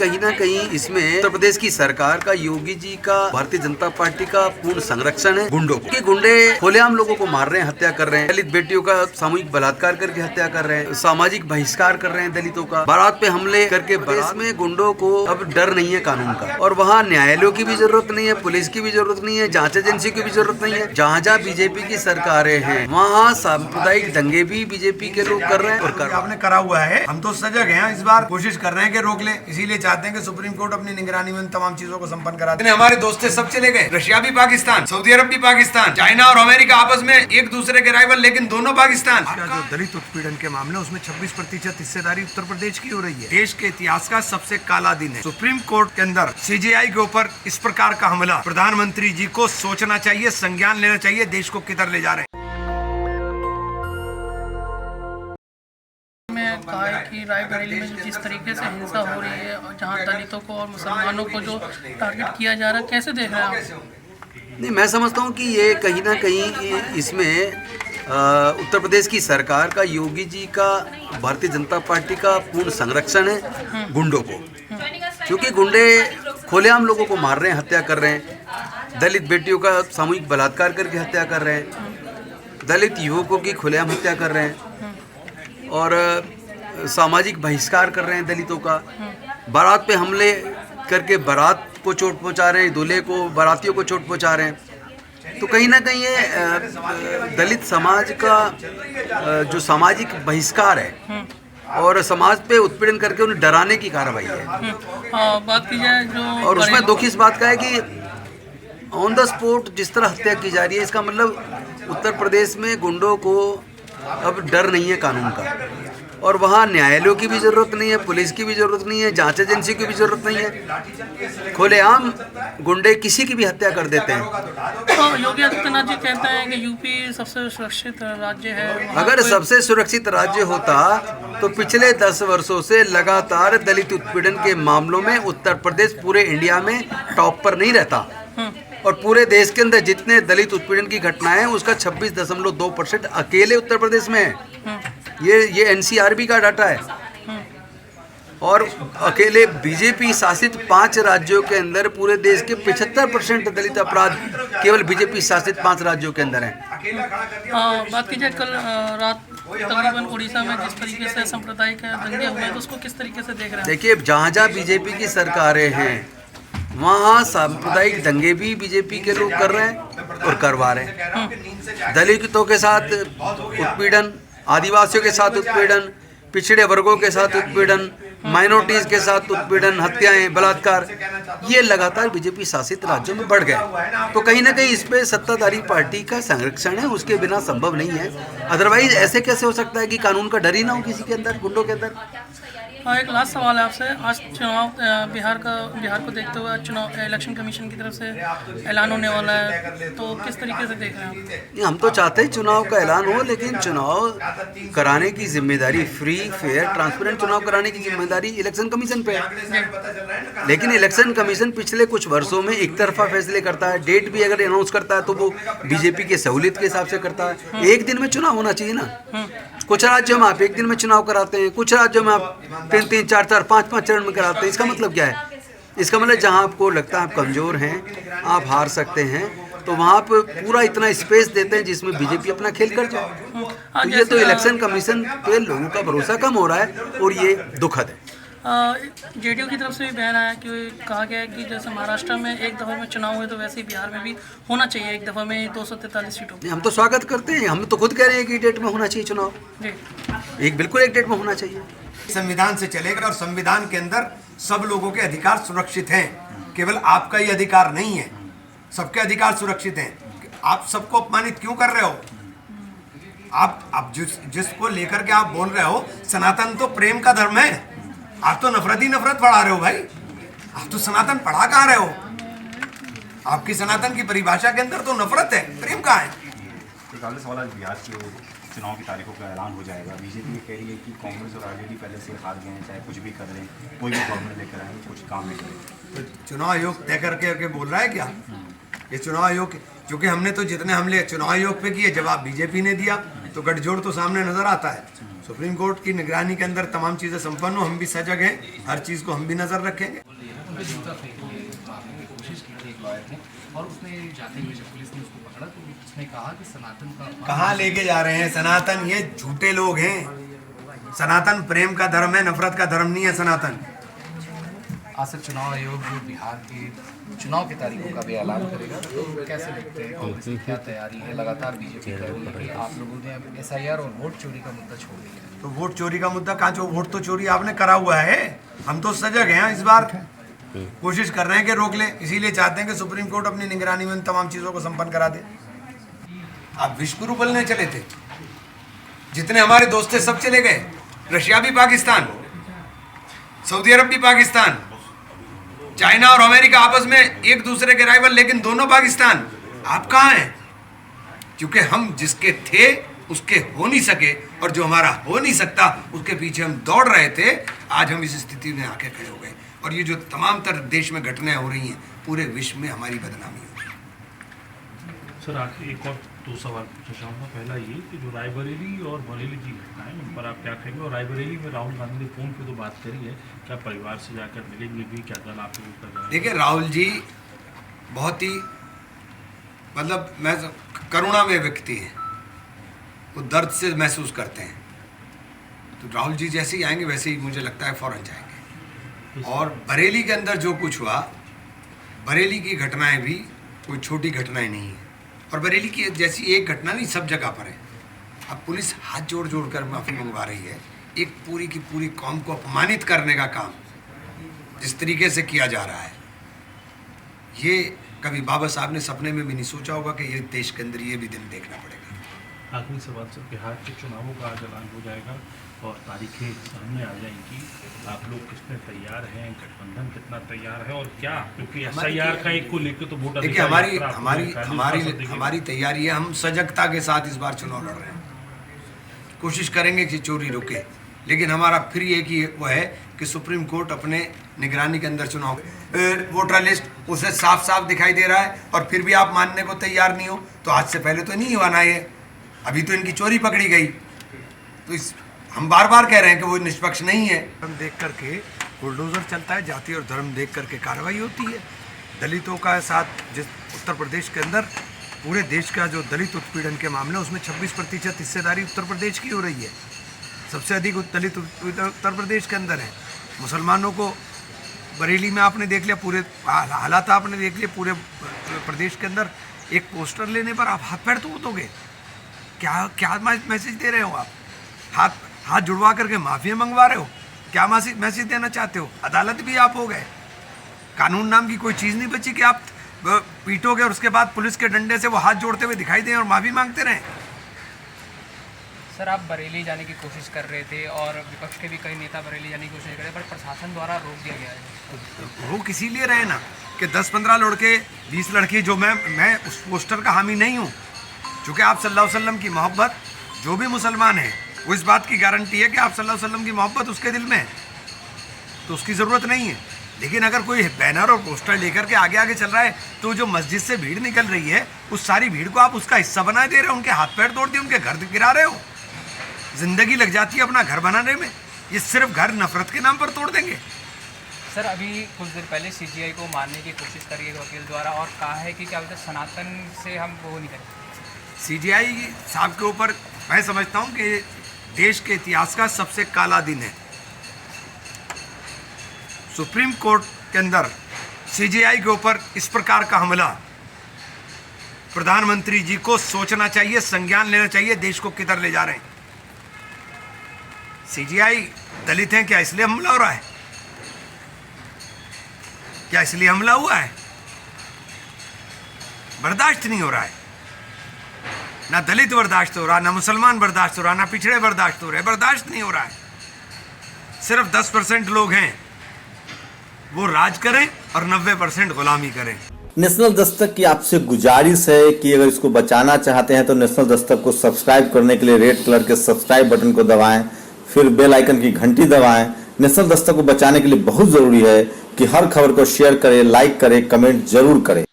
कहीं ना कहीं इसमें उत्तर प्रदेश की सरकार का, योगी जी का, भारतीय जनता पार्टी का पूर्ण संरक्षण है गुंडों को। कि गुंडे खुलेआम लोगों को मार रहे हैं, हत्या कर रहे हैं, दलित बेटियों का सामूहिक बलात्कार करके हत्या कर रहे हैं, सामाजिक बहिष्कार कर रहे हैं दलितों का, बारात पे हमले करके। बारात में गुंडों को अब डर नहीं है कानून का, और वहाँ न्यायालयों की भी जरूरत नहीं है, पुलिस की भी जरूरत नहीं है, जांच एजेंसी की भी जरूरत नहीं है। जहाँ जहाँ बीजेपी की सरकारें हैं वहाँ सांप्रदायिक दंगे भी बीजेपी के लोग कर रहे हैं और आपने करा हुआ है। हम तो सजग हैं, इस बार कोशिश कर रहे हैं कि रोक ले, इसीलिए चाहते हैं कि सुप्रीम कोर्ट अपनी निगरानी में तमाम चीजों को संपन्न करा दे। हमारे दोस्त सब चले गए, रशिया भी पाकिस्तान, सऊदी अरब भी पाकिस्तान, चाइना और अमेरिका आपस में एक दूसरे के राइवल, लेकिन दोनों पाकिस्तान। जो दलित उत्पीड़न के मामले उसमें 26% हिस्सेदारी उत्तर प्रदेश की हो रही है। देश के इतिहास का सबसे काला दिन है। सुप्रीम कोर्ट के अंदर सीजेआई के ऊपर इस प्रकार का हमला, प्रधानमंत्री जी को सोचना चाहिए, संज्ञान लेना चाहिए, देश को किधर ले जा रहे हैं। कहा है कि रायबरेली में जिस तरीके से हिंसा हो रही है और जहां दलितों को और मुसलमानों को जो टारगेट किया जा रहा है, कैसे देख रहे हैं आप? नहीं, मैं समझता हूँ कि ये कहीं ना कहीं इसमें उत्तर प्रदेश की सरकार का, योगी जी का, भारतीय जनता पार्टी का पूर्ण संरक्षण है गुंडों को। क्योंकि गुंडे खुलेआम लोगों को मार रहे हैं, हत्या कर रहे हैं, दलित बेटियों का सामूहिक बलात्कार करके हत्या कर रहे हैं, दलित युवकों की खुलेआम हत्या कर रहे हैं और सामाजिक बहिष्कार कर रहे हैं दलितों का, बारात पे हमले करके बारात को चोट पहुंचा रहे हैं, दूल्हे को, बारातियों को चोट पहुंचा रहे हैं। तो कहीं ना कहीं ये दलित समाज का जो सामाजिक बहिष्कार है और समाज पे उत्पीड़न करके उन्हें डराने की कार्रवाई है। बात की जाए जो, और उसमें दुख इस बात का है कि ऑन द स्पॉट जिस तरह हत्या की जा रही है, इसका मतलब उत्तर प्रदेश में गुंडों को अब डर नहीं है कानून का, और वहाँ न्यायालयों की भी जरूरत नहीं है, पुलिस की भी जरूरत नहीं है, जांच एजेंसी की भी जरूरत नहीं है। खुलेआम गुंडे किसी की भी हत्या कर देते हैं। तो योगी आदित्यनाथ जी कहते हैं कि यूपी सबसे सुरक्षित राज्य है। अगर सबसे सुरक्षित राज्य होता तो पिछले 10 वर्षों से लगातार दलित उत्पीड़न के मामलों में उत्तर प्रदेश पूरे इंडिया में टॉप पर नहीं रहता, और पूरे देश के अंदर जितने दलित उत्पीड़न की घटनाएं हैं उसका 26.2% अकेले उत्तर प्रदेश में है। ये एनसीआरबी का डाटा है, और अकेले बीजेपी शासित 5 राज्यों के अंदर पूरे देश के 75% दलित अपराध केवल बीजेपी शासित 5 राज्यों के अंदर हैं। बात की जाए कल रात तकरीबन उड़ीसा में जिस तरीके से सांप्रदायिक दंगे हुए तो उसको किस तरीके से देख रहे हैं? देखिए, जहाँ जहाँ बीजेपी की सरकारें हैं वहाँ सांप्रदायिक दंगे भी बीजेपी के लोग कर रहे हैं और करवा रहे हैं। दलितों के साथ उत्पीड़न, आदिवासियों के साथ उत्पीड़न, पिछड़े वर्गों के साथ उत्पीड़न, माइनॉरिटीज के साथ उत्पीड़न, हत्याएं, बलात्कार, ये लगातार बीजेपी शासित राज्यों में बढ़ गए। तो कहीं ना कहीं इस पे सत्ताधारी पार्टी का संरक्षण है, उसके बिना संभव नहीं है। अदरवाइज ऐसे कैसे हो सकता है कि कानून का डर ही ना हो किसी के अंदर, गुंडों के अंदर। एक लास्ट सवाल है आपसे। आज चुनाव बिहार को देखते हुए चुनाव इलेक्शन कमीशन की तरफ से ऐलान होने वाला है, तो किस तरीके से देख रहे हैं आप? हम तो चाहते हैं चुनाव का ऐलान हो, लेकिन चुनाव कराने की जिम्मेदारी, फ्री फेयर ट्रांसपेरेंट चुनाव कराने की जिम्मेदारी इलेक्शन कमीशन पे है। लेकिन इलेक्शन कमीशन पिछले कुछ वर्षों में एक तरफा फैसले करता है। डेट भी अगर अनाउंस करता है तो वो बीजेपी के सहूलियत के हिसाब से करता है। एक दिन में चुनाव होना चाहिए ना। कुछ राज्यों में आप एक दिन में चुनाव कराते हैं, कुछ राज्यों में आप 3-3, 4-4, 5-5 चरण में कराते हैं। इसका मतलब क्या है? इसका मतलब जहां आपको लगता है आप कमजोर हैं, आप हार सकते हैं, तो वहां पर पूरा इतना स्पेस देते हैं जिसमें बीजेपी अपना खेल कर जाए। तो ये तो इलेक्शन कमीशन पे लोगों का भरोसा कम हो रहा है और ये दुखद है। जेडीयू की तरफ से भी बयान आया कि कहा गया है कि जैसे महाराष्ट्र में एक दफ़ा में चुनाव हुए तो वैसे ही बिहार में भी होना चाहिए एक दफ़ा में 243 सीटों। हम तो स्वागत करते हैं, हम तो खुद कह रहे हैं कि डेट में होना चाहिए चुनाव जी, बिल्कुल एक डेट में होना चाहिए। संविधान से चलेगा और संविधान के अंदर सब लोगों के अधिकार सुरक्षित हैं। केवल आपका ही अधिकार नहीं है, सबके अधिकार सुरक्षित हैं। आप सबको अपमानित क्यों कर रहे हो? आप जिसको लेकर के आप बोल रहे हो सनातन तो प्रेम का धर्म है, आप तो नफरत ही नफरत पढ़ा रहे हो भाई। आप तो सनातन पढ़ा कहाँ रहे हो? आपकी सनातन की परिभाषा के अंदर तो नफरत है, प्रेम कहाँ है? सवाल आज बिहार के चुनाव की तारीखों का ऐलान हो जाएगा। बीजेपी कह रही है कि कांग्रेस और आरजेडी पहले से हार गए हैं, चाहे कुछ भी कर लें, कोई भी गवर्नमेंट लेकर आए, कुछ काम नहीं करें। तो चुनाव आयोग तय करके बोल रहा है क्या? ये चुनाव आयोग, क्योंकि हमने तो जितने हमले चुनाव आयोग पे किए जवाब बीजेपी ने दिया, तो गठजोड़ तो सामने नजर आता है। सुप्रीम कोर्ट की निगरानी के अंदर तमाम चीजें संपन्न हो, हम भी सजग हैं, हर चीज को हम भी नजर रखेंगे। उनपे जूता फेंकने की कोशिश की थी एक लॉयर ने, और उसने जाते हुए जब पुलिस ने उसको पकड़ा तो उसने कहा कि सनातन का कहाँ लेके जा रहे हैं सनातन? ये झूठे लोग हैं। सनातन प्रेम का धर्म है, नफरत का धर्म नहीं है सनातन। आज से चुनाव आयोग जो बिहार के चुनाव की तारीखों का भी ऐलान करेगा, तो कैसे देखते हैं कांग्रेस की क्या तैयारी है? लगातार बीजेपी कह रही है कि आप लोगों ने अब SIR और वोट चोरी का मुद्दा छोड़ दिया। तो वोट चोरी का मुद्दा कहाँ? जो वोट तो चोरी आपने करा हुआ है। हम तो सजग हैं, इस बार कोशिश कर रहे हैं कि रोक ले, इसीलिए चाहते हैं कि सुप्रीम कोर्ट अपनी निगरानी में तमाम चीजों को संपन्न करा दे। आप विश्वगुरु बोलने चले थे, जितने हमारे दोस्त थे सब चले गए। रशिया भी पाकिस्तान, सऊदी अरब भी पाकिस्तान, चाइना और अमेरिका आपस में एक दूसरे के राइवल, लेकिन दोनों पाकिस्तान। आप कहाँ हैं? क्योंकि हम जिसके थे उसके हो नहीं सके, और जो हमारा हो नहीं सकता उसके पीछे हम दौड़ रहे थे। आज हम इस स्थिति में आके खड़े हो गए, और ये जो तमाम तर देश में घटनाएं हो रही हैं, पूरे विश्व में हमारी बदनामी हो रही है। सर आखिर एक और दो सवाल पूछना चाहूँगा। पहला ये कि जो रायबरेली और बरेली की घटनाएं, उन पर आप क्या कहेंगे? और रायबरेली में राहुल गांधी ने फ़ोन पे तो बात करी है, क्या परिवार से जाकर मिलेंगे भी? क्या दल आपके ऊपर जाएगा? देखिए, राहुल जी बहुत ही मतलब मैं करुणामय व्यक्ति हैं, वो दर्द से महसूस करते हैं। तो राहुल जी जैसे ही आएंगे वैसे ही मुझे लगता है फौरन जाएंगे। और बरेली के अंदर जो कुछ हुआ, बरेली की घटनाएं भी कोई छोटी घटनाएं नहीं है, और बरेली की जैसी एक घटना नहीं, सब जगह पर है। अब पुलिस हाथ जोड़ जोड़ कर माफ़ी मंगवा रही है। एक पूरी की पूरी कौम को अपमानित करने का काम जिस तरीके से किया जा रहा है, ये कभी बाबा साहब ने सपने में भी नहीं सोचा होगा कि ये देश के अंदर ये भी दिन देखना पड़ेगा। आखिरी सवाल सर, बिहार के चुनावों का आज ऐलान हो जाएगा और तारीखें सामने आ जाएंगी। आप लोग कितने तैयार हैं? गठबंधन कितना तैयार है? और क्या, क्योंकि SIR का एक को लेकर तो वोट देखिए, हमारी तैयारी है। हम सजगता के साथ इस बार चुनाव लड़ रहे हैं, कोशिश करेंगे कि चोरी रुके, लेकिन हमारा फिर एक ही वो है कि सुप्रीम कोर्ट अपने निगरानी के अंदर चुनाव, वोटर लिस्ट उसे साफ साफ दिखाई दे रहा है, और फिर भी आप मानने को तैयार नहीं हो। तो आज से पहले तो नहीं हुआ ना, ये अभी तो इनकी चोरी पकड़ी गई। तो हम बार बार कह रहे हैं कि वो निष्पक्ष नहीं है। हम देख करके बुलडोजर चलता है, जाति और धर्म देख करके कार्रवाई होती है। दलितों का साथ जिस उत्तर प्रदेश के अंदर पूरे देश का जो दलित उत्पीड़न के मामले, उसमें 26% हिस्सेदारी उत्तर प्रदेश की हो रही है। सबसे अधिक दलित उत्तर प्रदेश के अंदर है। मुसलमानों को बरेली में आपने देख लिया, पूरे हालात आपने देख लिया पूरे प्रदेश के अंदर। एक पोस्टर लेने पर आप हाथ पैर तो दोगे? क्या मैसेज दे रहे हो आप? हाथ जुड़वा करके माफिया मंगवा रहे हो? क्या मैसेज देना चाहते हो? अदालत भी आप हो गए, कानून नाम की कोई चीज़ नहीं बची कि आप पीटोगे और उसके बाद पुलिस के डंडे से वो हाथ जोड़ते हुए दिखाई दें और माफ़ी मांगते रहें। सर, आप बरेली जाने की कोशिश कर रहे थे और विपक्ष के भी कई नेता बरेली जाने की कोशिश कर रहे थे, पर प्रशासन द्वारा रोक दिया गया है। रोक इसीलिए रहे ना कि 10-15 लड़के 20 लड़की, जो मैं उस पोस्टर का हामी नहीं हूँ। चूँकि आप सल्लल्लाहु अलैहि वसल्लम की मोहब्बत, जो भी मुसलमान है वो इस बात की गारंटी है कि आप सल्लल्लाहु अलैहि वसल्लम की मोहब्बत उसके दिल में है, तो उसकी ज़रूरत नहीं है। लेकिन अगर कोई बैनर और पोस्टर लेकर के आगे आगे चल रहा है, तो जो मस्जिद से भीड़ निकल रही है, उस सारी भीड़ को आप उसका हिस्सा बना दे रहे हो, उनके हाथ पैर तोड़ दिए, उनके घर गिरा रहे हो। जिंदगी लग जाती है अपना घर बनाने में, ये सिर्फ घर नफरत के नाम पर तोड़ देंगे। सर, अभी कुछ देर पहले CGI को मारने की कोशिश करी है वकील द्वारा, और कहा है कि क्या बोलते हैं, सनातन से हम वो नहीं करें। CGI साहब के ऊपर मैं समझता हूँ कि देश के इतिहास का सबसे काला दिन है। सुप्रीम कोर्ट के अंदर CGI के ऊपर इस प्रकार का हमला, प्रधानमंत्री जी को सोचना चाहिए, संज्ञान लेना चाहिए, देश को किधर ले जा रहे हैं। CGI दलित हैं क्या, इसलिए हमला हो रहा है? क्या इसलिए हमला हुआ है? बर्दाश्त नहीं हो रहा है। ना दलित बर्दाश्त हो रहा, ना मुसलमान बर्दाश्त हो रहा, ना पिछड़े बर्दाश्त हो रहे, बर्दाश्त नहीं हो रहा है। सिर्फ 10% लोग हैं वो राज करें और 90% गुलामी करें। नेशनल दस्तक की आपसे गुजारिश है कि अगर इसको बचाना चाहते हैं तो नेशनल दस्तक को सब्सक्राइब करने के लिए रेड कलर के सब्सक्राइब बटन को दबाएं, फिर बेल आइकन की घंटी दबाएं। नेशनल दस्तक को बचाने के लिए बहुत जरूरी है कि हर खबर को शेयर करें, लाइक करें, कमेंट जरूर करें।